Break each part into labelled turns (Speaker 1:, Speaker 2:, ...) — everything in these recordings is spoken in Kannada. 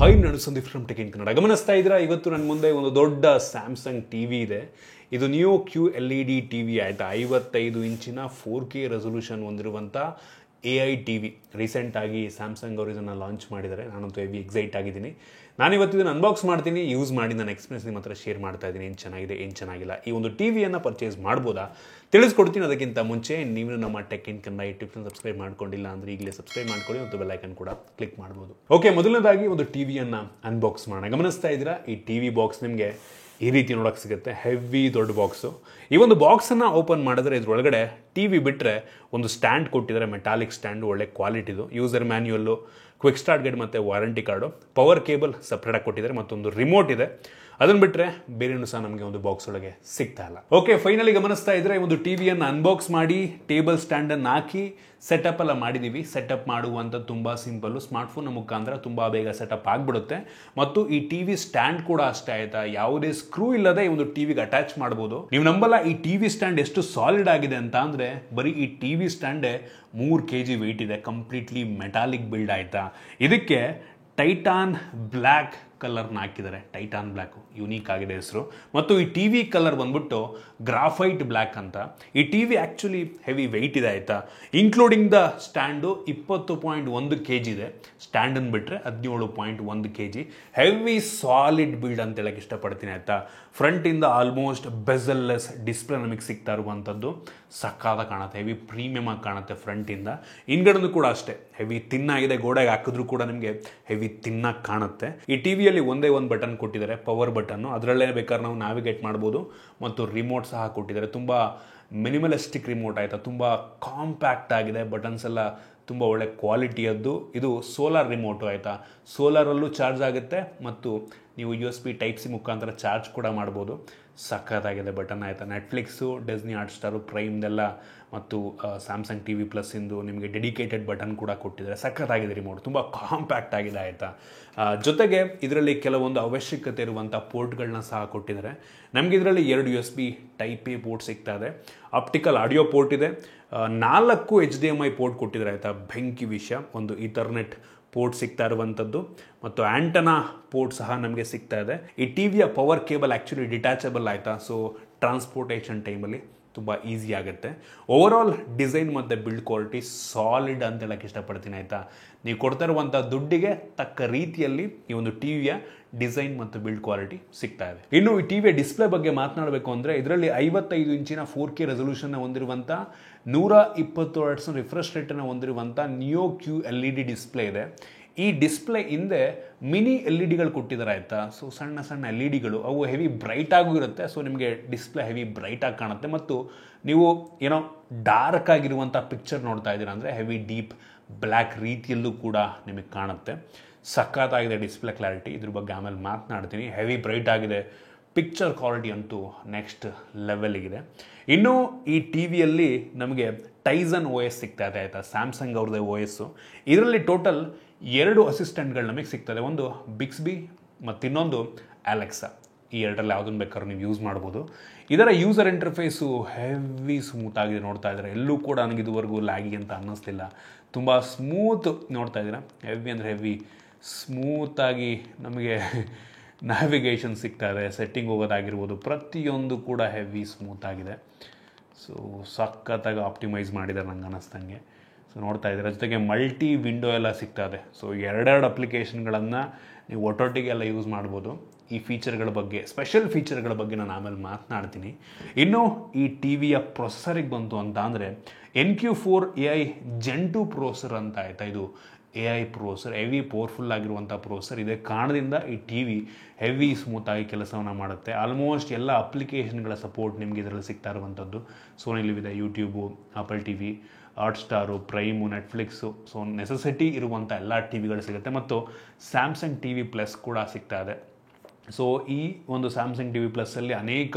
Speaker 1: ಹಾಯ್ ನಾನು Sandeep from tech in Kannada. ಗಮನಿಸ್ತಾ ಇದ್ದೀರಾ, ಇವತ್ತು ನನ್ನ ಮುಂದೆ ಒಂದು ದೊಡ್ಡ ಸ್ಯಾಮ್ಸಂಗ್ ಟಿ ವಿ ಇದೆ. ಇದು ನ್ಯೂ QLED ಟಿ ವಿ ಆಯಿತಾ. 55 ಇಂಚಿನ 4K ರೆಸೊಲ್ಯೂಷನ್ ಹೊಂದಿರುವಂಥ AI ಟಿ ವಿ ರೀಸೆಂಟಾಗಿ ಸ್ಯಾಮ್ಸಂಗ್ ಅವರು ಇದನ್ನು ಲಾಂಚ್ ಮಾಡಿದ್ದಾರೆ. ನಾನಂತೂ ಹೆವಿ ಎಕ್ಸೈಟ್ ಆಗಿದ್ದೀನಿ. ನಾನಿವತ್ತು ಇದನ್ನು ಅನ್ಬಾಕ್ಸ್ ಮಾಡ್ತೀನಿ, ಯೂಸ್ ಮಾಡಿ ನನ್ನ ಎಕ್ಸ್ಪೀರಿಯನ್ಸ್ ನಿಮ್ಮ ಹತ್ರ ಶೇರ್ ಮಾಡ್ತಾ ಇದ್ದೀನಿ. ಏನು ಚೆನ್ನಾಗಿದೆ, ಏನು ಚೆನ್ನಾಗಿಲ್ಲ, ಈ ಒಂದು ಟಿ ವಿಯನ್ನು ಪರ್ಚೇಸ್ ಮಾಡ್ಬೋದಾ ತಿಳಿಸ್ಕೊಡ್ತೀನಿ. ಅದಕ್ಕಿಂತ ಮುಂಚೆ ನೀವು ನಮ್ಮ ಟೆಕ್ ಇನ್ ಕನ್ನಡ ಯೂಟ್ಯೂಬ್ನ ಸಬ್ಸ್ಕ್ರೈಬ್ ಮಾಡ್ಕೊಂಡಿಲ್ಲ ಅಂದರೆ ಈಗಲೇ ಸಬ್ಸ್ಕ್ರೈಬ್ ಮಾಡ್ಕೊಳ್ಳಿ ಮತ್ತು ಬೆಲ್ ಐಕನ್ ಕೂಡ ಕ್ಲಿಕ್ ಮಾಡ್ಬೋದು. ಓಕೆ, ಮೊದಲನೇದಾಗಿ ಒಂದು ಟಿ ವಿಯನ್ನು ಅನ್ಬಾಕ್ಸ್ ಮಾಡೋಣ. ಗಮನಿಸ್ತಾ ಇದ್ದೀರಾ, ಈ ಟಿ ವಿ ಬಾಕ್ಸ್ ನಿಮಗೆ ಈ ರೀತಿ ನೋಡೋಕೆ ಸಿಗುತ್ತೆ. ಹೆವಿ ದೊಡ್ಡ ಬಾಕ್ಸು. ಈ ಒಂದು ಬಾಕ್ಸನ್ನು ಓಪನ್ ಮಾಡಿದ್ರೆ ಇದ್ರೊಳಗಡೆ ಟಿ ವಿ ಬಿಟ್ಟರೆ ಒಂದು ಸ್ಟ್ಯಾಂಡ್ ಕೊಟ್ಟಿದ್ದಾರೆ, ಮೆಟಾಲಿಕ್ ಸ್ಟ್ಯಾಂಡು, ಒಳ್ಳೆ ಕ್ವಾಲಿಟಿದು. ಯೂಸರ್ ಮ್ಯಾನ್ಯುಯಲ್ಲು, ಕ್ವಿಕ್ ಸ್ಟಾರ್ಟ್ ಗೈಡ್ ಮತ್ತು ವಾರಂಟಿ ಕಾರ್ಡು, ಪವರ್ ಕೇಬಲ್ ಸಪ್ರೇಟಾಗಿ ಕೊಟ್ಟಿದ್ದಾರೆ, ಮತ್ತೊಂದು ರಿಮೋಟ್ ಇದೆ. ಅದನ್ನು ಬಿಟ್ಟರೆ ಬೇರೆನೂ ಸಹ ನಮಗೆ ಒಂದು ಬಾಕ್ಸ್ ಒಳಗೆ ಸಿಗ್ತಾ ಇಲ್ಲ. ಓಕೆ, ಫೈನಲಿ ಗಮನಿಸ್ತಾ ಇದ್ರೆ ಒಂದು ಟಿ ವಿಯನ್ನು ಅನ್ಬಾಕ್ಸ್ ಮಾಡಿ ಟೇಬಲ್ ಸ್ಟ್ಯಾಂಡನ್ನು ಹಾಕಿ ಸೆಟಪ್ ಎಲ್ಲ ಮಾಡಿದ್ದೀವಿ. ಸೆಟಪ್ ಮಾಡುವಂಥ ತುಂಬ ಸಿಂಪಲ್ಲು, ಸ್ಮಾರ್ಟ್ಫೋನ್ ಮುಖಾಂತರ ತುಂಬ ಬೇಗ ಸೆಟಪ್ ಆಗಿಬಿಡುತ್ತೆ. ಮತ್ತು ಈ ಟಿ ವಿ ಸ್ಟ್ಯಾಂಡ್ ಕೂಡ ಅಷ್ಟೇ ಆಯಿತಾ, ಯಾವುದೇ ಸ್ಕ್ರೂ ಇಲ್ಲದೆ ಈ ಒಂದು ಟಿ ವಿಗೆ ಅಟ್ಯಾಚ್ ಮಾಡ್ಬೋದು. ನೀವು ನಂಬಲ್ಲ, ಈ ಟಿ ವಿ ಸ್ಟ್ಯಾಂಡ್ ಎಷ್ಟು ಸಾಲಿಡ್ ಆಗಿದೆ ಅಂತ ಅಂದರೆ, ಬರೀ ಈ ಟಿ ವಿ ಸ್ಟ್ಯಾಂಡೇ 3 kg ವೆಯ್ಟ್ ಇದೆ. ಕಂಪ್ಲೀಟ್ಲಿ ಮೆಟಾಲಿಕ್ ಬಿಲ್ಡ್ ಆಯಿತಾ. ಇದಕ್ಕೆ ಟೈಟಾನ್ ಬ್ಲ್ಯಾಕ್ ಕಲರ್ನ ಹಾಕಿದ್ದಾರೆ. ಟೈಟಾನ್ ಬ್ಲ್ಯಾಕು ಯುನೀಕ್ ಆಗಿದೆ ಹೆಸರು. ಮತ್ತು ಈ ಟಿ ವಿ ಕಲರ್ ಬಂದ್ಬಿಟ್ಟು ಗ್ರಾಫೈಟ್ ಬ್ಲ್ಯಾಕ್ ಅಂತ. ಈ T V actually heavy weight ಇದೆ ಆಯಿತಾ. ಇನ್ಕ್ಲೂಡಿಂಗ್ ದ ಸ್ಟ್ಯಾಂಡು 20.1 kg ಇದೆ. ಸ್ಟ್ಯಾಂಡನ್ನು ಬಿಟ್ಟರೆ 17.1 kg. ಹೆವಿ ಸಾಲಿಡ್ ಬಿಲ್ಡ್ ಅಂತ ಹೇಳಕ್ಕೆ ಇಷ್ಟಪಡ್ತೀನಿ ಆಯಿತಾ. ಫ್ರಂಟಿಂದ ಆಲ್ಮೋಸ್ಟ್ ಬೆಸಲ್ಲೆಸ್ ಡಿಸ್ಪ್ಲೇ ನಮಗೆ ಸಿಗ್ತಾ ಇರುವಂಥದ್ದು. ಸಕ್ಕಾದ ಕಾಣುತ್ತೆ, ಹೆವಿ ಪ್ರೀಮಿಯಮ್ ಆಗಿ ಕಾಣುತ್ತೆ ಫ್ರಂಟಿಂದ. ಹಿಂದ್ಗಡೆನೂ ಕೂಡ ಅಷ್ಟೇ ಹೆವಿ ತಿನ್ನಾಗಿದೆ. ಗೋಡೆಗೆ ಹಾಕಿದ್ರೂ ಕೂಡ ನಿಮಗೆ ಹೆವಿ ತಿನ್ನಾಗಿ ಕಾಣುತ್ತೆ. ಈ ಟಿ ವಿಯಲ್ಲಿ ಒಂದೇ ಒಂದು ಬಟನ್ ಕೊಟ್ಟಿದ್ದಾರೆ, ಪವರ್ ಬಟನ್ನು. ಅದರಲ್ಲೇ ಬೇಕಾದ್ರೆ ನಾವು ನ್ಯಾವಿಗೇಟ್ ಮಾಡ್ಬೋದು. ಮತ್ತು ರಿಮೋಟ್ ಸಹ ಕೊಟ್ಟಿದ್ದಾರೆ. ತುಂಬ ಮಿನಿಮಲಿಸ್ಟಿಕ್ ರಿಮೋಟ್ ಆಯಿತಾ. ತುಂಬ ಕಾಂಪ್ಯಾಕ್ಟ್ ಆಗಿದೆ. ಬಟನ್ಸ್ ಎಲ್ಲ ತುಂಬ ಒಳ್ಳೆ ಕ್ವಾಲಿಟಿಯದ್ದು. ಇದು ಸೋಲಾರ್ ರಿಮೋಟು ಆಯಿತಾ. ಸೋಲಾರಲ್ಲೂ ಚಾರ್ಜ್ ಆಗುತ್ತೆ ಮತ್ತು ನೀವು USB Type-C ಮುಖಾಂತರ ಚಾರ್ಜ್ ಕೂಡ ಮಾಡ್ಬೋದು. ಸಖತ್ತಾಗಿದೆ ಬಟನ್ ಆಯಿತಾ. ನೆಟ್ಫ್ಲಿಕ್ಸು, ಡಿಸ್ನಿ ಹಾಟ್ಸ್ಟಾರು, ಪ್ರೈಮ್ದೆಲ್ಲ ಮತ್ತು ಸ್ಯಾಮ್ಸಂಗ್ TV Plus ಇಂದು ನಿಮಗೆ ಡೆಡಿಕೇಟೆಡ್ ಬಟನ್ ಕೂಡ ಕೊಟ್ಟಿದ್ದಾರೆ. ಸಖತ್ತಾಗಿದೆ ರಿಮೋಟ್, ತುಂಬ ಕಾಂಪ್ಯಾಕ್ಟ್ ಆಗಿದೆ ಆಯಿತಾ. ಜೊತೆಗೆ ಇದರಲ್ಲಿ ಕೆಲವೊಂದು ಅವಶ್ಯಕತೆ ಇರುವಂಥ ಪೋರ್ಟ್ಗಳನ್ನ ಸಹ ಕೊಟ್ಟಿದ್ದಾರೆ. ನಮಗೆ ಇದರಲ್ಲಿ 2 USB Type-A ಪೋರ್ಟ್ ಸಿಗ್ತಾ ಇದೆ. ಆಪ್ಟಿಕಲ್ ಆಡಿಯೋ ಪೋರ್ಟ್ ಇದೆ. 4 HDMI ಪೋರ್ಟ್ ಕೊಟ್ಟಿದ್ದಾರೆ ಆಯಿತಾ. ಬೆಂಕಿ ವಿಷಯ. ಒಂದು ಈಥರ್ನೆಟ್ ಪೋರ್ಟ್ ಸಿಗ್ತಾ ಇರುವಂಥದ್ದು ಮತ್ತು ಆ್ಯಂಟನಾ ಪೋರ್ಟ್ ಸಹ ನಮಗೆ ಸಿಗ್ತಾ ಇದೆ. ಈ ಟಿ ವಿಯ ಪವರ್ ಕೇಬಲ್ ಆ್ಯಕ್ಚುಲಿ ಡಿಟ್ಯಾಚಬಲ್ ಆಯಿತಾ. ಸೊ ಟ್ರಾನ್ಸ್ಪೋರ್ಟೇಷನ್ ಟೈಮಲ್ಲಿ ತುಂಬ ಈಸಿ ಆಗುತ್ತೆ. ಓವರಾಲ್ ಡಿಸೈನ್ ಮತ್ತು ಬಿಲ್ಡ್ ಕ್ವಾಲಿಟಿ ಸಾಲಿಡ್ ಅಂತ ಹೇಳಕ್ಕೆ ಇಷ್ಟಪಡ್ತೀನಿ ಆಯಿತಾ. ನೀವು ಕೊಡ್ತಾ ಇರುವಂಥ ದುಡ್ಡಿಗೆ ತಕ್ಕ ರೀತಿಯಲ್ಲಿ ಈ ಒಂದು ಟಿ ವಿಯ ಡಿಸೈನ್ ಮತ್ತು ಬಿಲ್ಡ್ ಕ್ವಾಲಿಟಿ ಸಿಗ್ತಾ ಇದೆ. ಇನ್ನು ಈ ಟಿ ವಿಯ ಡಿಸ್ಪ್ಲೇ ಬಗ್ಗೆ ಮಾತನಾಡಬೇಕು ಅಂದರೆ, ಇದರಲ್ಲಿ 55 ಇಂಚಿನ 4K ರೆಸೊಲ್ಯೂಷನ್ನ ಹೊಂದಿರುವಂಥ 120 Hz ರಿಫ್ರೆಶ್ ರೇಟನ್ನು ಹೊಂದಿರುವಂಥ ನ್ಯೂ QLED ಡಿಸ್ಪ್ಲೇ ಇದೆ. ಈ ಡಿಸ್ಪ್ಲೇ ಹಿಂದೆ ಮಿನಿ LED ಕೊಟ್ಟಿದ್ದಾರೆ ಆಯಿತಾ. ಸೊ ಸಣ್ಣ ಸಣ್ಣ LEDಗಳು, ಅವು ಹೆವಿ ಬ್ರೈಟಾಗೂ ಇರುತ್ತೆ. ಸೊ ನಿಮಗೆ ಡಿಸ್ಪ್ಲೇ ಹೆವಿ ಬ್ರೈಟಾಗಿ ಕಾಣುತ್ತೆ. ಮತ್ತು ನೀವು ಏನೋ ಡಾರ್ಕ್ ಆಗಿರುವಂಥ ಪಿಕ್ಚರ್ ನೋಡ್ತಾ ಇದ್ದೀರಾ ಅಂದರೆ ಹೆವಿ ಡೀಪ್ ಬ್ಲ್ಯಾಕ್ ರೀತಿಯಲ್ಲೂ ಕೂಡ ನಿಮಗೆ ಕಾಣುತ್ತೆ. ಸಖತ್ತಾಗಿದೆ ಡಿಸ್ಪ್ಲೇ ಕ್ಲಾರಿಟಿ. ಇದ್ರ ಬಗ್ಗೆ ಆಮೇಲೆ ಮಾತನಾಡ್ತೀನಿ. ಹೆವಿ ಬ್ರೈಟ್ ಆಗಿದೆ. ಪಿಕ್ಚರ್ ಕ್ವಾಲಿಟಿ ಅಂತೂ ನೆಕ್ಸ್ಟ್ ಲೆವೆಲಿಗಿದೆ. ಇನ್ನು ಈ ಟಿ ವಿಯಲ್ಲಿ ನಮಗೆ ಟೈಸನ್ OS ಸಿಗ್ತಾ ಇದೆ ಆಯಿತಾ. ಸ್ಯಾಮ್ಸಂಗ್ ಅವ್ರದ್ದೇ OS. ಇದರಲ್ಲಿ ಟೋಟಲ್ 2 ಅಸಿಸ್ಟೆಂಟ್ಗಳು ನಮಗೆ ಸಿಗ್ತದೆ. ಒಂದು ಬಿಕ್ಸ್ಬಿ ಮತ್ತು ಇನ್ನೊಂದು ಅಲೆಕ್ಸಾ. ಈ ಎರಡರಲ್ಲಿ ಯಾವುದನ್ನು ಬೇಕಾದ್ರೂ ನೀವು ಯೂಸ್ ಮಾಡ್ಬೋದು. ಇದರ ಯೂಸರ್ ಇಂಟರ್ಫೇಸು ಹೆವಿ ಸ್ಮೂತ್ ಆಗಿದೆ. ನೋಡ್ತಾ ಇದ್ದಾರೆ, ಎಲ್ಲೂ ಕೂಡ ನನಗೆ ಇದುವರೆಗೂ ಲ್ಯಾಗಿ ಅಂತ ಅನ್ನಿಸ್ತಿಲ್ಲ. ತುಂಬ ಸ್ಮೂತ್ ನೋಡ್ತಾ ಇದ್ದೀರಾ. ಹೆವಿ ಅಂದರೆ ಹೆವಿ ಸ್ಮೂತಾಗಿ ನಮಗೆ ನ್ಯಾವಿಗೇಷನ್ ಸಿಗ್ತಾ ಇದೆ. ಸೆಟ್ಟಿಂಗ್ ಹೋಗೋದಾಗಿರ್ಬೋದು, ಪ್ರತಿಯೊಂದು ಕೂಡ ಹೆವಿ ಸ್ಮೂತ್ ಆಗಿದೆ. ಸೊ ಸಖತ್ತಾಗಿ ಆಪ್ಟಿಮೈಸ್ ಮಾಡಿದ್ದಾರೆ ನಂಗೆ ಅನ್ನಿಸ್ದಂಗೆ. ಸೊ ನೋಡ್ತಾ ಇದ್ದೀರಾ. ಜೊತೆಗೆ ಮಲ್ಟಿ ವಿಂಡೋ ಎಲ್ಲ ಸಿಗ್ತಾ ಇದೆ. ಸೊ 2 ಅಪ್ಲಿಕೇಶನ್ಗಳನ್ನು ನೀವು ಒಟ್ಟೊಟ್ಟಿಗೆ ಎಲ್ಲ ಯೂಸ್ ಮಾಡ್ಬೋದು. ಈ ಫೀಚರ್ಗಳ ಬಗ್ಗೆ, ಸ್ಪೆಷಲ್ ಫೀಚರ್ಗಳ ಬಗ್ಗೆ ನಾನು ಆಮೇಲೆ ಮಾತನಾಡ್ತೀನಿ. ಇನ್ನು ಈ ಟಿ ವಿಯ ಪ್ರೊಸೆಸರಿಗೆ ಬಂತು ಅಂತ ಅಂದರೆ NQ4 AI Gen 2 ಪ್ರೊಸೆಸರ್ ಅಂತ ಆಯಿತಾ. ಇದು AI ಪ್ರೊಸೆಸರ್, ಹೆವಿ ಪವರ್ಫುಲ್ ಆಗಿರುವಂಥ ಪ್ರೊಸೆಸರ್. ಇದೇ ಕಾರಣದಿಂದ ಈ ಟಿ ವಿ ಹೆವಿ ಸ್ಮೂತಾಗಿ ಕೆಲಸವನ್ನು ಮಾಡುತ್ತೆ. ಆಲ್ಮೋಸ್ಟ್ ಎಲ್ಲ ಅಪ್ಲಿಕೇಶನ್ಗಳ ಸಪೋರ್ಟ್ ನಿಮಗೆ ಇದರಲ್ಲಿ ಸಿಗ್ತಾ ಇರುವಂಥದ್ದು. ಸೋನಿ ಲಿವ್ ಇದೆ, YouTube, apple TV, Hotstar, Prime, Netflix. So necessity ಇರುವಂಥ ಎಲ್ಲ ಟಿ ವಿಗಳು ಸಿಗುತ್ತೆ. ಮತ್ತು ಸ್ಯಾಮ್ಸಂಗ್ TV Plus ಕೂಡ ಸಿಗ್ತಾ ಇದೆ. ಸೊ ಈ ಒಂದು ಸ್ಯಾಮ್ಸಂಗ್ TV Plusಲ್ಲಿ ಅನೇಕ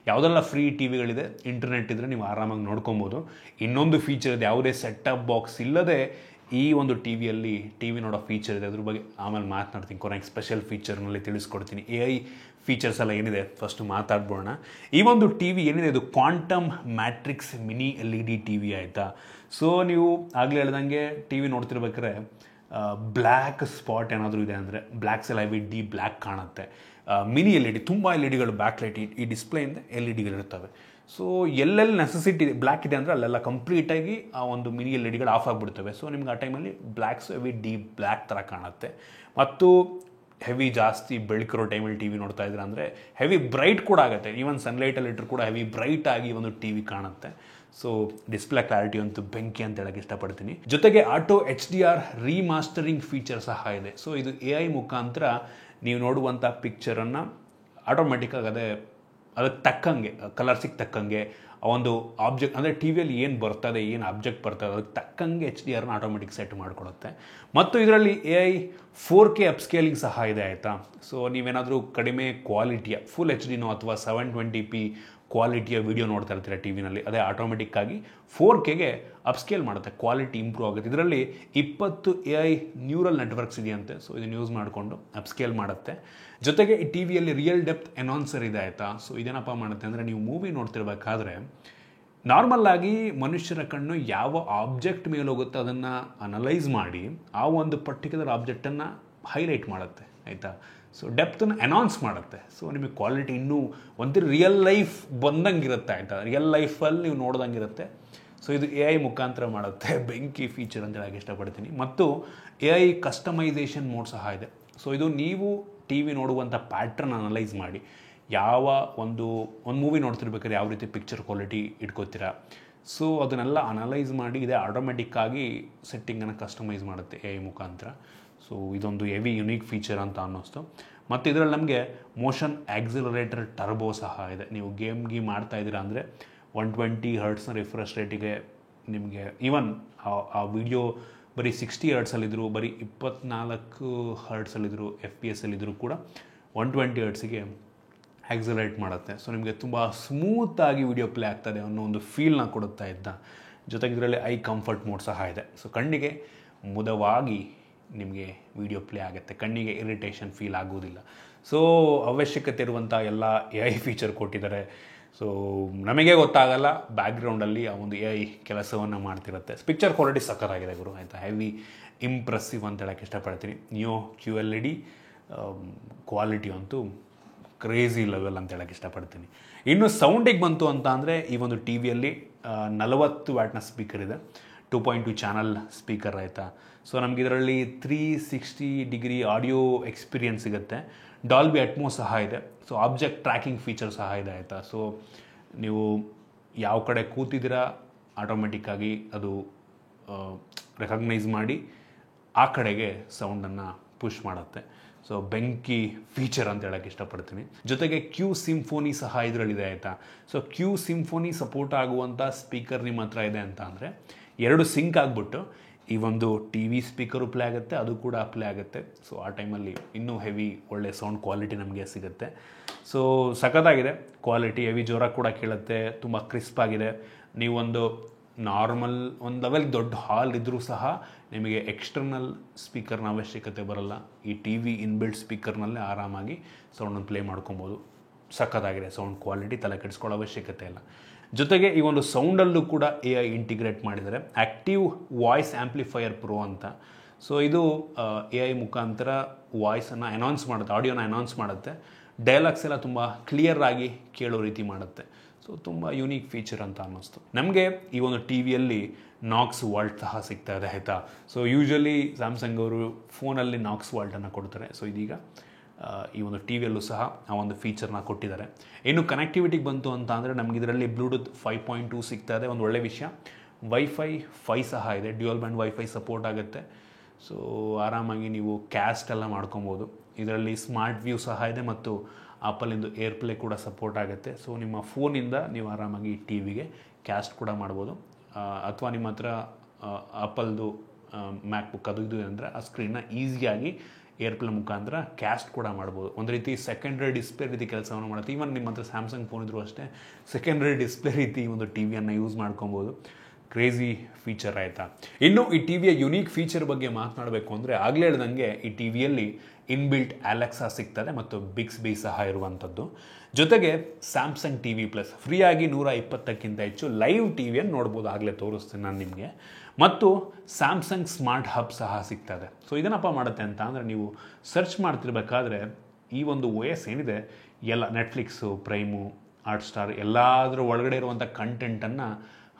Speaker 1: ಯಾವುದೆಲ್ಲ ಫ್ರೀ ಟಿ ವಿಗಳಿದೆ, ಇಂಟರ್ನೆಟ್ ಇದ್ದರೆ ನೀವು ಆರಾಮಾಗಿ ನೋಡ್ಕೊಬೋದು. ಇನ್ನೊಂದು ಫೀಚರ್ ಇದೆ, ಯಾವುದೇ ಸೆಟಪ್ ಬಾಕ್ಸ್ ಇಲ್ಲದೆ ಈ ಒಂದು ಟಿ ವಿಯಲ್ಲಿ ಟಿ ವಿ ನೋಡೋ ಫೀಚರ್ ಇದೆ. ಅದ್ರ ಬಗ್ಗೆ ಆಮೇಲೆ ಮಾತನಾಡ್ತೀನಿ. ಕೊನೆಗೆ ಸ್ಪೆಷಲ್ ಫೀಚರ್ನಲ್ಲಿ ತಿಳಿಸ್ಕೊಡ್ತೀನಿ. AI ಫೀಚರ್ಸ್ ಎಲ್ಲ ಏನಿದೆ ಫಸ್ಟ್ ಮಾತಾಡ್ಬೋಣ. ಈ ಒಂದು ಟಿ ವಿ ಏನಿದೆ, ಇದು quantum matrix mini LED T V ಆಯಿತಾ. ಸೊ ನೀವು ಆಗಲೇ ಹೇಳ್ದಂಗೆ ಟಿ ವಿ ನೋಡ್ತಿರ್ಬೇಕಾದ್ರೆ ಬ್ಲ್ಯಾಕ್ ಸ್ಪಾಟ್ ಏನಾದರೂ ಇದೆ ಅಂದರೆ ಬ್ಲ್ಯಾಕ್ ಸೆಲ್ IVD ಬ್ಲ್ಯಾಕ್ ಕಾಣುತ್ತೆ. ಮಿನಿ LED, ತುಂಬ LEDಗಳು ಬ್ಯಾಕ್ ಲೈಟ್ ಈ ಡಿಸ್ಪ್ಲೇಯಿಂದ LEDಗಳಿರ್ತವೆ. ಸೊ ಎಲ್ಲೆಲ್ಲಿ ನೆಸೆಸಿಟಿ ಬ್ಲ್ಯಾಕ್ ಇದೆ ಅಂದರೆ ಅಲ್ಲೆಲ್ಲ ಕಂಪ್ಲೀಟಾಗಿ ಆ ಒಂದು ಮಿನಿ LEDಗಳು ಆಫ್ ಆಗಿಬಿಡ್ತವೆ. ಸೊ ನಿಮ್ಗೆ ಆ ಟೈಮಲ್ಲಿ ಬ್ಲ್ಯಾಕ್ಸ್ IVD ಬ್ಲ್ಯಾಕ್ ಥರ ಕಾಣುತ್ತೆ. ಮತ್ತು ಹೆವಿ ಜಾಸ್ತಿ ಬೆಳಕಿರೋ ಟೈಮಲ್ಲಿ TV ನೋಡ್ತಾ ಇದ್ರೆ ಅಂದರೆ ಹೆವಿ ಬ್ರೈಟ್ ಕೂಡ ಆಗುತ್ತೆ. ಈವನ್ ಸನ್ಲೈಟಲ್ಲಿ ಇಟ್ಟರು ಕೂಡ ಹೆವಿ ಬ್ರೈಟ್ ಆಗಿ ಒಂದು TV ಕಾಣುತ್ತೆ. ಸೊ ಡಿಸ್ಪ್ಲೇ ಕ್ಲಾರಿಟಿ ಅಂತೂ ಬೆಂಕಿ ಅಂತ ಹೇಳಕ್ಕೆ ಇಷ್ಟಪಡ್ತೀನಿ. ಜೊತೆಗೆ ಆಟೋ HDR ರೀಮಾಸ್ಟರಿಂಗ್ ಫೀಚರ್ ಸಹ ಇದೆ. ಸೊ ಇದು AI ಮುಖಾಂತರ ನೀವು ನೋಡುವಂಥ ಪಿಕ್ಚರನ್ನು ಆಟೋಮೆಟಿಕ್ಕಾಗಿ ಅದಕ್ಕೆ ತಕ್ಕಂಗೆ ಕಲರ್ಸಿಗೆ ತಕ್ಕಂಗೆ ಆ ಒಂದು ಆಬ್ಜೆಕ್ಟ್ ಅಂದರೆ TVಯಲ್ಲಿ ಏನು ಬರ್ತದೆ, ಏನು ಆಬ್ಜೆಕ್ಟ್ ಬರ್ತದೆ ಅದಕ್ಕೆ ತಕ್ಕಂಗೆ HDRನ ಆಟೋಮೆಟಿಕ್ ಸೆಟ್ ಮಾಡಿಕೊಡುತ್ತೆ. ಮತ್ತು ಇದರಲ್ಲಿ AI 4K ಅಪ್ಸ್ಕೇಲಿಂಗ್ ಸಹ ಇದೆ ಆಯಿತಾ. ಸೊ ನೀವೇನಾದರೂ ಕಡಿಮೆ ಕ್ವಾಲಿಟಿಯ ಫುಲ್ HD ಅಥವಾ 720p ಕ್ವಾಲಿಟಿಯ ವಿಡಿಯೋ ನೋಡ್ತಾ ಇರ್ತೀರ TVನಲ್ಲಿ, ಅದೇ ಆಟೋಮೆಟಿಕ್ಕಾಗಿ 4Kಗೆ ಅಪ್ಸ್ಕೇಲ್ ಮಾಡುತ್ತೆ, ಕ್ವಾಲಿಟಿ ಇಂಪ್ರೂವ್ ಆಗುತ್ತೆ. ಇದರಲ್ಲಿ 20 AI ನ್ಯೂರಲ್ ನೆಟ್ವರ್ಕ್ಸ್ ಇದೆಯಂತೆ. ಸೊ ಇದನ್ನು ಯೂಸ್ ಮಾಡಿಕೊಂಡು ಅಪ್ಸ್ಕೇಲ್ ಮಾಡುತ್ತೆ. ಜೊತೆಗೆ ಈ TVಯಲ್ಲಿ ರಿಯಲ್ ಡೆಪ್ತ್ ಎನಾನ್ಸರ್ ಇದೆ ಆಯಿತಾ. ಸೊ ಇದೇನಪ್ಪ ಮಾಡುತ್ತೆ ಅಂದರೆ ನೀವು ಮೂವಿ ನೋಡ್ತಿರ್ಬೇಕಾದ್ರೆ ನಾರ್ಮಲ್ಲಾಗಿ ಮನುಷ್ಯರ ಕಣ್ಣು ಯಾವ ಆಬ್ಜೆಕ್ಟ್ ಮೇಲೆ ಹೋಗುತ್ತೆ ಅದನ್ನು ಅನಲೈಸ್ ಮಾಡಿ ಆ ಒಂದು ಪರ್ಟಿಕ್ಯುಲರ್ ಆಬ್ಜೆಕ್ಟನ್ನು ಹೈಲೈಟ್ ಮಾಡುತ್ತೆ ಆಯಿತಾ. ಸೊ ಡೆಪ್ತನ್ನು ಅನೌನ್ಸ್ ಮಾಡುತ್ತೆ. ಸೊ ನಿಮಗೆ ಕ್ವಾಲಿಟಿ ಇನ್ನೂ ಒಂದು ರಿಯಲ್ ಲೈಫ್ ಬಂದಂಗಿರುತ್ತೆ ಆಯಿತಾ, ರಿಯಲ್ ಲೈಫಲ್ಲಿ ನೀವು ನೋಡ್ದಂಗಿರುತ್ತೆ. ಸೊ ಇದು AI ಮುಖಾಂತರ ಮಾಡುತ್ತೆ. ಬೆಂಕಿ ಫೀಚರ್ ಅಂತ ಹೇಳಕ್ಕೆ ಇಷ್ಟಪಡ್ತೀನಿ. ಮತ್ತು AI ಕಸ್ಟಮೈಸೇಷನ್ ಮೋಡ್ ಸಹ ಇದೆ. ಸೊ ಇದು ನೀವು TV ನೋಡುವಂಥ ಪ್ಯಾಟ್ರನ್ ಅನಲೈಸ್ ಮಾಡಿ ಯಾವ ಒಂದು ಮೂವಿ ನೋಡ್ತಿರ್ಬೇಕಾದ್ರೆ ಯಾವ ರೀತಿ ಪಿಕ್ಚರ್ ಕ್ವಾಲಿಟಿ ಇಟ್ಕೋತೀರಾ, ಸೊ ಅದನ್ನೆಲ್ಲ ಅನಲೈಸ್ ಮಾಡಿ ಇದೆ ಆಟೋಮೆಟಿಕ್ಕಾಗಿ ಸೆಟ್ಟಿಂಗನ್ನು ಕಸ್ಟಮೈಸ್ ಮಾಡುತ್ತೆ AI ಮುಖಾಂತರ. ಸೊ ಇದೊಂದು ಹೆವಿ ಯುನೀಕ್ ಫೀಚರ್ ಅಂತ ಅನ್ನಿಸ್ತು. ಮತ್ತು ಇದರಲ್ಲಿ ನಮಗೆ ಮೋಷನ್ ಆಕ್ಸಿಲರೇಟರ್ ಟರ್ಬೋ ಸಹ ಇದೆ. ನೀವು ಗೇಮ್ ಮಾಡ್ತಾ ಇದ್ದೀರಾ ಅಂದರೆ 120 ಹರ್ಟ್ಸ್ನ ರಿಫ್ರೆಶ್ ರೇಟಿಗೆ ನಿಮಗೆ ಈವನ್ ಆ ವಿಡಿಯೋ ಬರೀ 60 ಹರ್ಟ್ಸಲ್ಲಿದ್ದರು, ಬರೀ 24 ಹರ್ಟ್ಸಲ್ಲಿದ್ದರು, FPS ಅಲ್ಲಿದ್ದರೂ ಕೂಡ 120 ಹರ್ಟ್ಸಿಗೆ ಆಕ್ಸಿಲರೇಟ್ ಮಾಡುತ್ತೆ. ಸೊ ನಿಮಗೆ ತುಂಬ ಸ್ಮೂತಾಗಿ ವಿಡಿಯೋ ಪ್ಲೇ ಆಗ್ತದೆ ಅನ್ನೋ ಒಂದು ಫೀಲ್ನ ಕೊಡುತ್ತಾ ಇದ್ದ. ಜೊತೆಗೆ ಇದರಲ್ಲಿ ಐ ಕಂಫರ್ಟ್ ಮೋಡ್ ಸಹ ಇದೆ. ಸೊ ಕಣ್ಣಿಗೆ ಮುದವಾಗಿ ನಿಮಗೆ ವಿಡಿಯೋ ಪ್ಲೇ ಆಗುತ್ತೆ, ಕಣ್ಣಿಗೆ ಇರಿಟೇಷನ್ ಫೀಲ್ ಆಗೋದಿಲ್ಲ. ಸೊ ಅವಶ್ಯಕತೆ ಇರುವಂಥ ಎಲ್ಲ AI ಫೀಚರ್ ಕೊಟ್ಟಿದ್ದಾರೆ. ಸೊ ನಮಗೆ ಗೊತ್ತಾಗಲ್ಲ, ಬ್ಯಾಕ್ಗ್ರೌಂಡಲ್ಲಿ ಆ ಒಂದು AI ಕೆಲಸವನ್ನು ಮಾಡ್ತಿರುತ್ತೆ. ಪಿಕ್ಚರ್ ಕ್ವಾಲಿಟಿ ಸಕ್ಕತ್ತಾಗಿದೆ ಗುರು ಆಯಿತಾ, ಹೆವಿ ಇಂಪ್ರೆಸಿವ್ ಅಂತ ಹೇಳಕ್ಕೆ ಇಷ್ಟಪಡ್ತೀನಿ. ನಿಯೋ QLED ಕ್ವಾಲಿಟಿ ಅಂತೂ ಕ್ರೇಜಿ ಲೆವೆಲ್ ಅಂತ ಹೇಳಕ್ಕೆ ಇಷ್ಟಪಡ್ತೀನಿ. ಇನ್ನು ಸೌಂಡಿಗೆ ಬಂತು ಅಂತ ಅಂದರೆ ಈ ಒಂದು TVಯಲ್ಲಿ 40 ವ್ಯಾಟ್ನ ಸ್ಪೀಕರ್ ಇದೆ, 2.2 ಚಾನಲ್ ಸ್ಪೀಕರ್ ಆಯಿತಾ. ಸೊ ನಮ್ಗೆ ಇದರಲ್ಲಿ 360 ಡಿಗ್ರಿ ಆಡಿಯೋ ಎಕ್ಸ್ಪೀರಿಯನ್ಸ್ ಸಿಗುತ್ತೆ. ಡಾಲ್ಬಿ ಅಟ್ಮೋ ಸಹ ಇದೆ. ಸೊ ಆಬ್ಜೆಕ್ಟ್ ಟ್ರ್ಯಾಕಿಂಗ್ ಫೀಚರ್ ಸಹ ಇದೆ ಆಯಿತಾ. ಸೊ ನೀವು ಯಾವ ಕಡೆ ಕೂತಿದ್ದೀರಾ ಆಟೋಮೆಟಿಕ್ಕಾಗಿ ಅದು ರೆಕಗ್ನೈಸ್ ಮಾಡಿ ಆ ಕಡೆಗೆ ಸೌಂಡನ್ನು ಪುಷ್ ಮಾಡುತ್ತೆ. ಸೊ ಬೆಂಕಿ ಫೀಚರ್ ಅಂತ ಹೇಳಕ್ಕೆ ಇಷ್ಟಪಡ್ತೀನಿ. ಜೊತೆಗೆ Q ಸಿಂಫೋನಿ ಸಹ ಇದರಲ್ಲಿದೆ ಆಯಿತಾ. ಸೊ Q ಸಿಂಫೋನಿ ಸಪೋರ್ಟ್ ಆಗುವಂಥ ಸ್ಪೀಕರ್ ನಿಮ್ಮ ಹತ್ರ ಇದೆ ಅಂತ ಅಂದರೆ 2 ಸಿಂಕ್ ಆಗಿಬಿಟ್ಟು ಈ ಒಂದು TV ಸ್ಪೀಕರು ಪ್ಲೇ ಆಗುತ್ತೆ, ಅದು ಕೂಡ ಪ್ಲೇ ಆಗುತ್ತೆ. ಸೊ ಆ ಟೈಮಲ್ಲಿ ಇನ್ನೂ ಹೆವಿ ಒಳ್ಳೆ ಸೌಂಡ್ ಕ್ವಾಲಿಟಿ ನಮಗೆ ಸಿಗುತ್ತೆ. ಸೊ ಸಖತ್ತಾಗಿದೆ ಕ್ವಾಲಿಟಿ, ಹೆವಿ ಜೋರಾಗಿ ಕೂಡ ಕೇಳುತ್ತೆ, ತುಂಬ ಕ್ರಿಸ್ಪ್ ಆಗಿದೆ. ನೀವೊಂದು ನಾರ್ಮಲ್ ಒಂದು ಲೆವೆಲ್ ದೊಡ್ಡ ಹಾಲ್ ಇದ್ದರೂ ಸಹ ನಿಮಗೆ ಎಕ್ಸ್ಟರ್ನಲ್ ಸ್ಪೀಕರ್ನ ಅವಶ್ಯಕತೆ ಬರಲ್ಲ. ಈ TV ಇನ್ಬಿಲ್ಟ್ ಸ್ಪೀಕರ್ನಲ್ಲೇ ಆರಾಮಾಗಿ ಸೌಂಡನ್ನು ಪ್ಲೇ ಮಾಡ್ಕೊಬೋದು. ಸಖತ್ತಾಗಿದೆ ಸೌಂಡ್ ಕ್ವಾಲಿಟಿ, ತಲೆ ಕೆಡಿಸ್ಕೊಳ್ಳೋ ಅವಶ್ಯಕತೆ ಇಲ್ಲ. ಜೊತೆಗೆ ಈ ಒಂದು ಸೌಂಡಲ್ಲೂ ಕೂಡ AI ಇಂಟಿಗ್ರೇಟ್ ಮಾಡಿದ್ದಾರೆ, ಆ್ಯಕ್ಟಿವ್ ವಾಯ್ಸ್ ಆ್ಯಂಪ್ಲಿಫೈಯರ್ ಪ್ರೋ ಅಂತ. ಸೊ ಇದು AI ಮುಖಾಂತರ ವಾಯ್ಸನ್ನು ಅನೌನ್ಸ್ ಮಾಡುತ್ತೆ, ಆಡಿಯೋನ ಅನೌನ್ಸ್ ಮಾಡುತ್ತೆ. ಡೈಲಾಗ್ಸ್ ಎಲ್ಲ ತುಂಬ ಕ್ಲಿಯರ್ ಆಗಿ ಕೇಳೋ ರೀತಿ ಮಾಡುತ್ತೆ. ಸೊ ತುಂಬ ಯುನೀಕ್ ಫೀಚರ್ ಅಂತ ಅನ್ನಿಸ್ತು ನಮಗೆ. ಈ ಒಂದು TVಯಲ್ಲಿ ನಾಕ್ಸ್ ವಾಲ್ಟ್ ಸಹ ಸಿಗ್ತಾ ಇದೆ ಆಯಿತಾ. ಸೊ ಯೂಶ್ವಲಿ ಸ್ಯಾಮ್ಸಂಗ್ ಅವರು ಫೋನಲ್ಲಿ ನಾಕ್ಸ್ ವಾಲ್ಟನ್ನು ಕೊಡ್ತಾರೆ. ಸೊ ಇದೀಗ ಈ ಒಂದು TVಯಲ್ಲೂ ಸಹ ಆ ಒಂದು ಫೀಚರ್ನ ಕೊಟ್ಟಿದ್ದಾರೆ. ಇನ್ನು ಕನೆಕ್ಟಿವಿಟಿಗೆ ಬಂತು ಅಂತ ಅಂದರೆ ನಮ್ಗೆ ಇದರಲ್ಲಿ ಬ್ಲೂಟೂತ್ 5.2 ಸಿಗ್ತಾ ಇದೆ, ಒಂದು ಒಳ್ಳೆ ವಿಷಯ. ವೈಫೈ 5 ಸಹ ಇದೆ, ಡ್ಯುಯಲ್ ಬ್ಯಾಂಡ್ ವೈಫೈ ಸಪೋರ್ಟ್ ಆಗುತ್ತೆ. ಸೊ ಆರಾಮಾಗಿ ನೀವು ಕ್ಯಾಸ್ಟ್ ಎಲ್ಲ ಮಾಡ್ಕೊಬೋದು. ಇದರಲ್ಲಿ ಸ್ಮಾರ್ಟ್ ವ್ಯೂ ಸಹ ಇದೆ ಮತ್ತು ಆಪಲಿಂದು ಏರ್ಪ್ಲೇ ಕೂಡ ಸಪೋರ್ಟ್ ಆಗುತ್ತೆ. ಸೊ ನಿಮ್ಮ ಫೋನಿಂದ ನೀವು ಆರಾಮಾಗಿ TVಗೆ ಕ್ಯಾಸ್ಟ್ ಕೂಡ ಮಾಡ್ಬೋದು. ಅಥವಾ ನಿಮ್ಮ ಹತ್ರ ಆಪಲ್ದು ಮ್ಯಾಕ್ಬುಕ್ ಅದು ಇದು ಅಂದರೆ ಆ ಸ್ಕ್ರೀನ್ನ ಈಸಿಯಾಗಿ ಏರ್ಪ್ಲೇ ಮುಖಾಂತರ ಕ್ಯಾಸ್ಟ್ ಕೂಡ ಮಾಡ್ಬೋದು. ಒಂದು ರೀತಿ ಸೆಕೆಂಡ್ರಿ ಡಿಸ್ಪ್ಲೇ ರೀತಿ ಕೆಲಸವನ್ನು ಮಾಡುತ್ತೆ. ಈವನ್ ನಿಮ್ಮ ಹತ್ರ ಸ್ಯಾಮ್ಸಂಗ್ ಫೋನ್ ಇದ್ರೂ ಅಷ್ಟೇ ಸೆಕೆಂಡ್ರಿ ಡಿಸ್ಪ್ಲೇ ರೀತಿ ಒಂದು TVಯನ್ನು ಯೂಸ್ ಮಾಡ್ಕೊಬೋದು. ಕ್ರೇಜಿ ಫೀಚರ್ ಆಯಿತಾ. ಇನ್ನು ಈ TVಯ ಯುನೀಕ್ ಫೀಚರ್ ಬಗ್ಗೆ ಮಾತನಾಡಬೇಕು ಅಂದರೆ ಆಗಲೇ ಹೇಳ್ದಂಗೆ ಈ TVಯಲ್ಲಿ ಇನ್ಬಿಲ್ಟ್ ಅಲೆಕ್ಸಾ ಸಿಗ್ತದೆ ಮತ್ತು ಬಿಕ್ಸ್ಬಿ ಸಹ ಇರುವಂಥದ್ದು. ಜೊತೆಗೆ ಸ್ಯಾಮ್ಸಂಗ್ TV+ ಫ್ರೀಯಾಗಿ 120ಕ್ಕಿಂತ ಹೆಚ್ಚು ಲೈವ್ TVಯನ್ನು ನೋಡ್ಬೋದು. ಆಗಲೇ ತೋರಿಸ್ತೀನಿ ನಾನು ನಿಮಗೆ. ಮತ್ತು ಸ್ಯಾಮ್ಸಂಗ್ ಸ್ಮಾರ್ಟ್ ಹಬ್ ಸಹ ಸಿಗ್ತದೆ. ಸೊ ಇದನ್ನಪ್ಪ ಮಾಡುತ್ತೆ ಅಂತ ಅಂದರೆ ನೀವು ಸರ್ಚ್ ಮಾಡ್ತಿರ್ಬೇಕಾದ್ರೆ ಈ ಒಂದು ಒ ಎಸ್ ಏನಿದೆ ಎಲ್ಲ ನೆಟ್ಫ್ಲಿಕ್ಸು, ಪ್ರೈಮು, ಹಾಟ್ಸ್ಟಾರ್ ಎಲ್ಲಾದ್ರ ಒಳಗಡೆ ಇರುವಂಥ ಕಂಟೆಂಟನ್ನು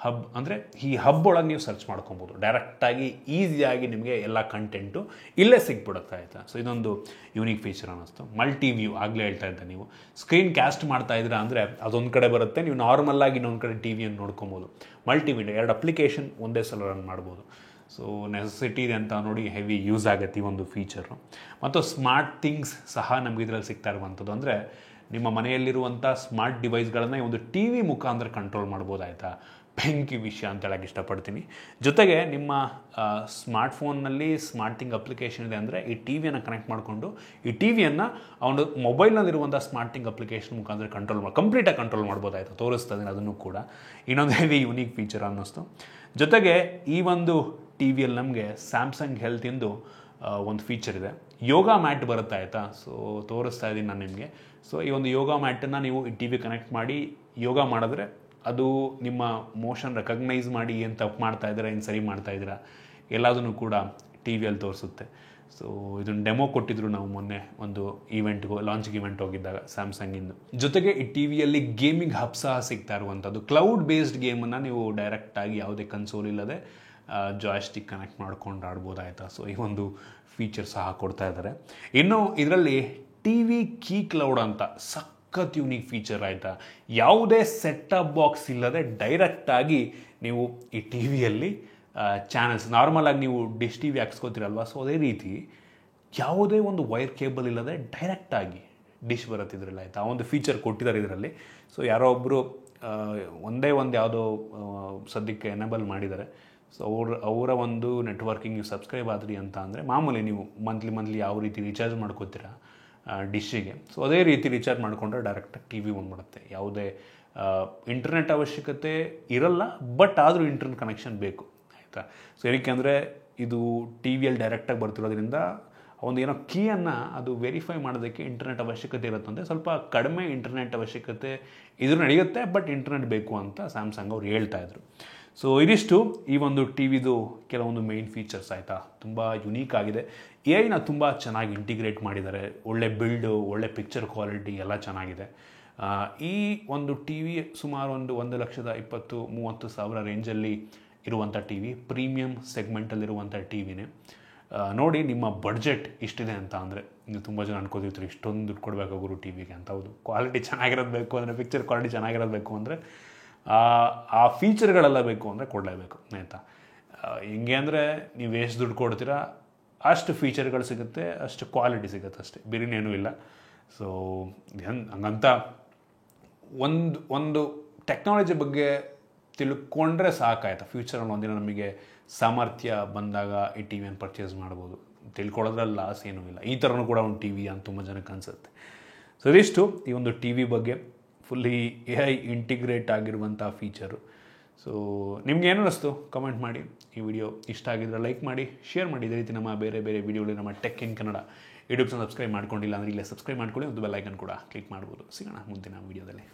Speaker 1: ಹಬ್ ಅಂದರೆ ಈ ಹಬ್ ಒಳಗೆ ನೀವು ಸರ್ಚ್ ಮಾಡ್ಕೊಬೋದು. ಡೈರೆಕ್ಟಾಗಿ ಈಸಿಯಾಗಿ ನಿಮಗೆ ಎಲ್ಲ ಕಂಟೆಂಟು ಇಲ್ಲೇ ಸಿಕ್ಬಿಡುತ್ತೆ ಆಯಿತಾ. ಸೊ ಇದೊಂದು ಯೂನಿಕ್ ಫೀಚರ್ ಅನ್ನಿಸ್ತು. ಮಲ್ಟಿ ವ್ಯೂ ಆಗಲೇ ಹೇಳ್ತಾ ಇದ್ದೆ, ನೀವು ಸ್ಕ್ರೀನ್ ಕ್ಯಾಸ್ಟ್ ಮಾಡ್ತಾ ಇದ್ದೀರಾ ಅಂದರೆ ಅದೊಂದು ಕಡೆ ಬರುತ್ತೆ, ನೀವು ನಾರ್ಮಲ್ಲಾಗಿ ಇನ್ನೊಂದು ಕಡೆ ಟಿ ವಿಯನ್ನು ನೋಡ್ಕೊಬೋದು. ಮಲ್ಟಿ ವಿಂಡೋ 2 ಅಪ್ಲಿಕೇಶನ್ ಒಂದೇ ಸಲ ರನ್ ಮಾಡ್ಬೋದು. ಸೊ ನೆಸೆಸಿಟಿ ಇದೆ ಅಂತ ನೋಡಿ ಹೆವಿ ಯೂಸ್ ಆಗುತ್ತೆ ಈ ಒಂದು ಫೀಚರು. ಮತ್ತು ಸ್ಮಾರ್ಟ್ ಥಿಂಗ್ಸ್ ಸಹ ನಮಗೆ ಇದರಲ್ಲಿ ಸಿಗ್ತಾ ಇರುವಂಥದ್ದು. ಅಂದರೆ ನಿಮ್ಮ ಮನೆಯಲ್ಲಿರುವಂಥ ಸ್ಮಾರ್ಟ್ ಡಿವೈಸ್ಗಳನ್ನು ಈ ಒಂದು ಟಿ ವಿ ಮುಖಾಂತರ ಕಂಟ್ರೋಲ್ ಮಾಡ್ಬೋದು ಆಯಿತಾ. ಬೆಂಕಿ ವಿಷಯ ಅಂತ ಹೇಳಕ್ಕೆ ಇಷ್ಟಪಡ್ತೀನಿ. ಜೊತೆಗೆ ನಿಮ್ಮ ಸ್ಮಾರ್ಟ್ಫೋನ್ನಲ್ಲಿ ಸ್ಮಾರ್ಟ್ ಥಿಂಗ್ ಅಪ್ಲಿಕೇಶನ್ ಇದೆ ಅಂದರೆ ಈ ಟಿ ವಿಯನ್ನು ಕನೆಕ್ಟ್ ಮಾಡಿಕೊಂಡು ಈ ಟಿ ವಿಯನ್ನು ಅವನು ಮೊಬೈಲ್ನಲ್ಲಿರುವಂಥ ಸ್ಮಾರ್ಟ್ ಥಿಂಗ್ ಅಪ್ಲಿಕೇಶನ್ ಮುಖಾಂತರ ಕಂಪ್ಲೀಟಾಗಿ ಕಂಟ್ರೋಲ್ ಮಾಡ್ಬೋದಾಯಿತು. ತೋರಿಸ್ತಾ ಇದ್ದೀನಿ ಅದನ್ನು ಕೂಡ. ಇನ್ನೊಂದು ಹೆವಿ ಯುನೀಕ್ ಫೀಚರ್ ಅನ್ನಿಸ್ತು. ಜೊತೆಗೆ ಈ ಒಂದು ಟಿ ವಿಯಲ್ಲಿ ನಮಗೆ ಸ್ಯಾಮ್ಸಂಗ್ ಹೆಲ್ತಿಂದು ಒಂದು ಫೀಚರ್ ಇದೆ. ಯೋಗ ಮ್ಯಾಟ್ ಬರುತ್ತೆ ಆಯಿತಾ. ಸೊ ತೋರಿಸ್ತಾ ಇದ್ದೀನಿ ನಾನು ನಿಮಗೆ. ಸೊ ಈ ಒಂದು ಯೋಗ ಮ್ಯಾಟನ್ನು ನೀವು ಈ ಟಿ ವಿ ಕನೆಕ್ಟ್ ಮಾಡಿ ಯೋಗ ಮಾಡಿದ್ರೆ ಅದು ನಿಮ್ಮ ಮೋಷನ್ ರೆಕಗ್ನೈಸ್ ಮಾಡಿ ಏನು ತಪ್ಪು ಮಾಡ್ತಾ ಇದ್ದೀರಾ, ಏನು ಸರಿ ಮಾಡ್ತಾ ಇದ್ದೀರಾ ಎಲ್ಲದನ್ನು ಕೂಡ ಟಿ ವಿಯಲ್ಲಿ ತೋರಿಸುತ್ತೆ. ಸೊ ಇದನ್ನು ಡೆಮೋ ಕೊಟ್ಟಿದ್ರು ನಾವು ಮೊನ್ನೆ ಒಂದು ಲಾಂಚಿಂಗ್ ಇವೆಂಟ್ ಹೋಗಿದ್ದಾಗ ಸ್ಯಾಮ್ಸಂಗಿಂದು. ಜೊತೆಗೆ ಈ ಟಿ ವಿಯಲ್ಲಿ ಗೇಮಿಂಗ್ ಹಬ್ ಸಹ ಸಿಗ್ತಾ ಇರುವಂಥದ್ದು. ಕ್ಲೌಡ್ ಬೇಸ್ಡ್ ಗೇಮನ್ನು ನೀವು ಡೈರೆಕ್ಟಾಗಿ ಯಾವುದೇ ಕನ್ಸೋಲ್ ಇಲ್ಲದೆ ಜಾಯ್ಸ್ಟಿಕ್ ಕನೆಕ್ಟ್ ಮಾಡ್ಕೊಂಡು ಆಡ್ಬೋದಾಯ್ತಾ. ಸೊ ಈ ಒಂದು ಫೀಚರ್ ಸಹ ಕೊಡ್ತಾ ಇದ್ದಾರೆ. ಇನ್ನು ಇದರಲ್ಲಿ ಟಿ ವಿ ಕೀ ಕ್ಲೌಡ್ ಅಂತ ಸಖತ್ ಯೂನಿಕ್ ಫೀಚರ್ ಆಯಿತಾ. ಯಾವುದೇ ಸೆಟಪ್ ಬಾಕ್ಸ್ ಇಲ್ಲದೆ ಡೈರೆಕ್ಟಾಗಿ ನೀವು ಈ ಟಿ ವಿಯಲ್ಲಿ ಚಾನಲ್ಸ್ ನಾರ್ಮಲಾಗಿ ನೀವು ಡಿಶ್ ಟಿ ವಿ ಹಾಕ್ಸ್ಕೋತೀರಲ್ವ, ಸೊ ಅದೇ ರೀತಿ ಯಾವುದೇ ಒಂದು ವೈರ್ ಕೇಬಲ್ ಇಲ್ಲದೆ ಡೈರೆಕ್ಟಾಗಿ ಡಿಶ್ ಬರುತ್ತಿದ್ರಲ್ಲ ಆಯಿತಾ. ಆ ಒಂದು ಫೀಚರ್ ಕೊಟ್ಟಿದ್ದಾರೆ ಇದರಲ್ಲಿ. ಸೊ ಯಾರೋ ಒಬ್ಬರು ಒಂದೇ ಒಂದು ಯಾವುದೋ ಸದ್ಯಕ್ಕೆ ಎನೇಬಲ್ ಮಾಡಿದ್ದಾರೆ. ಸೊ ಅವರ ಒಂದು ನೆಟ್ವರ್ಕಿಂಗ್ ನೀವು ಸಬ್ಸ್ಕ್ರೈಬ್ ಆದ್ರಿ ಅಂತ ಅಂದರೆ ಮಾಮೂಲಿ ನೀವು ಮಂತ್ಲಿ ಯಾವ ರೀತಿ ರೀಚಾರ್ಜ್ ಮಾಡ್ಕೋತೀರಾ ಡಿಶ್ಶಿಗೆ, ಸೊ ಅದೇ ರೀತಿ ರೀಚಾರ್ಜ್ ಮಾಡಿಕೊಂಡ್ರೆ ಡೈರೆಕ್ಟಾಗಿ ಟಿ ವಿ ಬಂದ್ಬಿಡುತ್ತೆ. ಯಾವುದೇ ಇಂಟರ್ನೆಟ್ ಅವಶ್ಯಕತೆ ಇರಲ್ಲ, ಬಟ್ ಆದರೂ ಇಂಟರ್ನೆಟ್ ಕನೆಕ್ಷನ್ ಬೇಕು ಆಯಿತಾ. ಸೊ ಏನಕ್ಕೆ ಅಂದರೆ ಇದು ಟಿ ವಿಯಲ್ಲಿ ಡೈರೆಕ್ಟಾಗಿ ಬರ್ತಿರೋದ್ರಿಂದ ಒಂದು ಏನೋ ಕೀಯನ್ನು ಅದು ವೆರಿಫೈ ಮಾಡೋದಕ್ಕೆ ಇಂಟರ್ನೆಟ್ ಅವಶ್ಯಕತೆ ಇರುತ್ತಂದರೆ ಸ್ವಲ್ಪ ಕಡಿಮೆ ಇಂಟರ್ನೆಟ್ ಅವಶ್ಯಕತೆ ಇದ್ರೂ ನಡೆಯುತ್ತೆ, ಬಟ್ ಇಂಟರ್ನೆಟ್ ಬೇಕು ಅಂತ ಸ್ಯಾಮ್ಸಂಗ್ ಅವ್ರು ಹೇಳ್ತಾಯಿದ್ರು. ಸೊ ಇದಿಷ್ಟು ಈ ಒಂದು ಟಿ ವಿದು ಕೆಲವೊಂದು ಮೇಯ್ನ್ ಫೀಚರ್ಸ್ ಆಯಿತಾ. ತುಂಬ ಯುನೀಕ್ ಆಗಿದೆ. ಎ ಐನ ತುಂಬ ಚೆನ್ನಾಗಿ ಇಂಟಿಗ್ರೇಟ್ ಮಾಡಿದ್ದಾರೆ. ಒಳ್ಳೆ ಬಿಲ್ಡು, ಒಳ್ಳೆ ಪಿಕ್ಚರ್ ಕ್ವಾಲಿಟಿ ಎಲ್ಲ ಚೆನ್ನಾಗಿದೆ. ಈ ಒಂದು ಟಿ ವಿ ಸುಮಾರು 1,20,30,30,000 ರೇಂಜಲ್ಲಿ ಇರುವಂಥ ಟಿ ವಿ, ಪ್ರೀಮಿಯಂ ಸೆಗ್ಮೆಂಟಲ್ಲಿರುವಂಥ ಟಿ ವಿನೇ. ನೋಡಿ ನಿಮ್ಮ ಬಡ್ಜೆಟ್ ಇಷ್ಟಿದೆ ಅಂತ ಅಂದರೆ ನೀವು ತುಂಬ ಜನ ಅನ್ಕೋತಿರ್ತೀರಿ ಇಷ್ಟೊಂದು ದುಡ್ಡು ಕೊಡಬೇಕಾಗೋರು ಟಿ ವಿಗೆ ಅಂತ. ಹೌದು, ಕ್ವಾಲಿಟಿ ಚೆನ್ನಾಗಿರೋದು ಬೇಕು ಅಂದರೆ, ಪಿಕ್ಚರ್ ಕ್ವಾಲಿಟಿ ಚೆನ್ನಾಗಿರೋದು ಬೇಕು ಅಂದರೆ, ಆ ಫೀಚರ್ಗಳೆಲ್ಲ ಬೇಕು ಅಂದರೆ ಕೊಡಲೇಬೇಕು ಆಯಿತಾ. ಹಿಂಗೆ ಅಂದರೆ ನೀವು ಎಷ್ಟು ದುಡ್ಡು ಕೊಡ್ತೀರಾ ಅಷ್ಟು ಫೀಚರ್ಗಳು ಸಿಗುತ್ತೆ, ಅಷ್ಟು ಕ್ವಾಲಿಟಿ ಸಿಗುತ್ತೆ ಅಷ್ಟೇ, ಬೇರೆನೇನೂ ಇಲ್ಲ. ಸೊ ಹಂಗಂತ ಒಂದು ಟೆಕ್ನಾಲಜಿ ಬಗ್ಗೆ ತಿಳ್ಕೊಂಡ್ರೆ ಸಾಕಾಯ್ತಾ. ಫ್ಯೂಚರಲ್ಲಿ ಒಂದಿನ ನಮಗೆ ಸಾಮರ್ಥ್ಯ ಬಂದಾಗ ಈ ಟಿ ವಿಯನ್ನು ಪರ್ಚೇಸ್ ಮಾಡ್ಬೋದು. ತಿಳ್ಕೊಳ್ಳೋದ್ರಲ್ಲಿ ಲಾಸ್ ಏನೂ ಇಲ್ಲ. ಈ ಥರನೂ ಕೂಡ ಒಂದು ಟಿ ವಿ ಅಂತ ತುಂಬ ಜನಕ್ಕೆ ಅನಿಸುತ್ತೆ. ಸೊ ಇದಿಷ್ಟು ಈ ಒಂದು ಟಿ ವಿ ಬಗ್ಗೆ, ಫುಲ್ಲಿ ಎ ಐ ಇಂಟಿಗ್ರೇಟ್ ಆಗಿರುವಂಥ ಫೀಚರು. ಸೊ ನಿಮ್ಗೆ ಏನು ಅನ್ನಿಸ್ತು ಕಮೆಂಟ್ ಮಾಡಿ. ಈ ವಿಡಿಯೋ ಇಷ್ಟ ಆಗಿದ್ರೆ ಲೈಕ್ ಮಾಡಿ, ಶೇರ್ ಮಾಡಿ. ಇದೇ ರೀತಿ ನಮ್ಮ ಬೇರೆ ವಿಡಿಯೋಗಳು ನಮ್ಮ tech in Kannada YouTube subscribe ಮಾಡ್ಕೊಂಡಿಲ್ಲ ಅಂದರೆ ಇಲ್ಲೇ ಸಬ್ಸ್ಕ್ರೈಬ್ ಮಾಡ್ಕೊಳ್ಳಿ. ಒಂದು ಬೆಲ್ ಐಕನ್ ಕೂಡ ಕ್ಲಿಕ್ ಮಾಡ್ಬೋದು. ಸಿಗೋಣ ಮುಂದಿನ ವಿಡಿಯೋದಲ್ಲಿ.